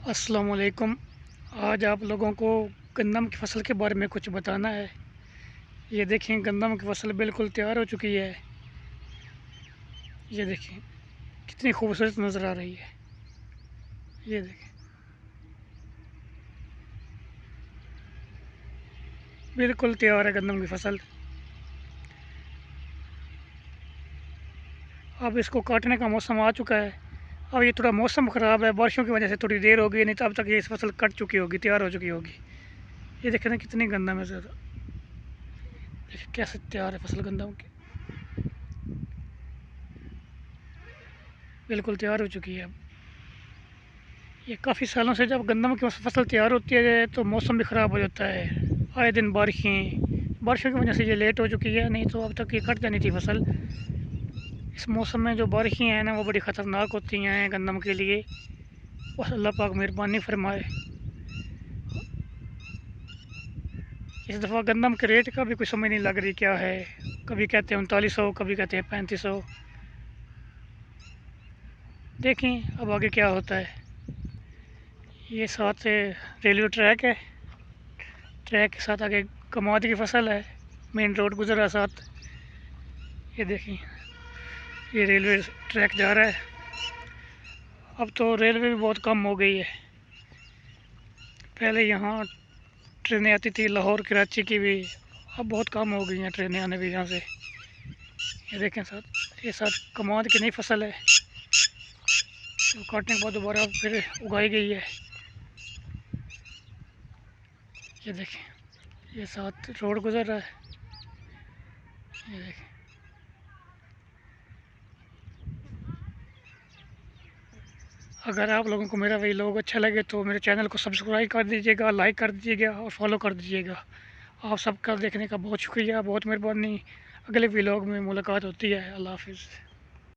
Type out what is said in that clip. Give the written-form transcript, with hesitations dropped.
अस्सलाम वालेकुम। आज आप लोगों को गंदम की फ़सल के बारे में कुछ बताना है। ये देखें, गंदम की फ़सल बिल्कुल तैयार हो चुकी है। ये देखें कितनी खूबसूरत नज़र आ रही है। ये देखें, बिल्कुल तैयार है गंदम की फ़सल। अब इसको काटने का मौसम आ चुका है। अब ये थोड़ा मौसम ख़राब है, बारिशों की वजह से थोड़ी देर हो गई, नहीं तो अब तक ये इस फसल कट चुकी होगी, तैयार हो चुकी होगी। ये देखें ना कितनी गंदम है ज़्यादा। देखिए कैसे तैयार है फसल गंदम की, बिल्कुल तैयार हो चुकी है। अब ये काफ़ी सालों से जब गंदम की फसल तैयार होती है तो मौसम भी ख़राब हो जाता है। आए दिन बारिशों की वजह से ये लेट हो चुकी है, नहीं तो अब तक ये कट जानी थी फसल। इस मौसम में जो बारिशें हैं ना, वो बड़ी ख़तरनाक होती हैं गंदम के लिए। बस अल्लाह पाक मेहरबानी फरमाए। इस दफ़ा गंदम के रेट का भी कुछ समझ नहीं लग रही क्या है। कभी कहते हैं 3900, कभी कहते हैं 3500। देखें अब आगे क्या होता है। ये साथ रेलवे ट्रैक है, ट्रैक के साथ आगे कमाद की फसल है, मेन रोड गुजर रहा है साथ। ये देखें, ये रेलवे ट्रैक जा रहा है। अब तो रेलवे भी बहुत कम हो गई है। पहले यहाँ ट्रेनें आती थी लाहौर कराची की भी, अब बहुत कम हो गई हैं ट्रेनें आने भी यहाँ से। ये देखें साथ, ये साथ कमाद की नई फसल है, तो काटने के बाद दोबारा फिर उगाई गई है। ये देखें, ये साथ रोड गुजर रहा है। ये देखें, अगर आप लोगों को मेरा व्लॉग अच्छा लगे तो मेरे चैनल को सब्सक्राइब कर दीजिएगा, लाइक कर दीजिएगा और फॉलो कर दीजिएगा। आप सबका देखने का बहुत शुक्रिया, बहुत मेहरबानी। अगले व्लॉग में मुलाकात होती है। अल्लाह हाफिज़।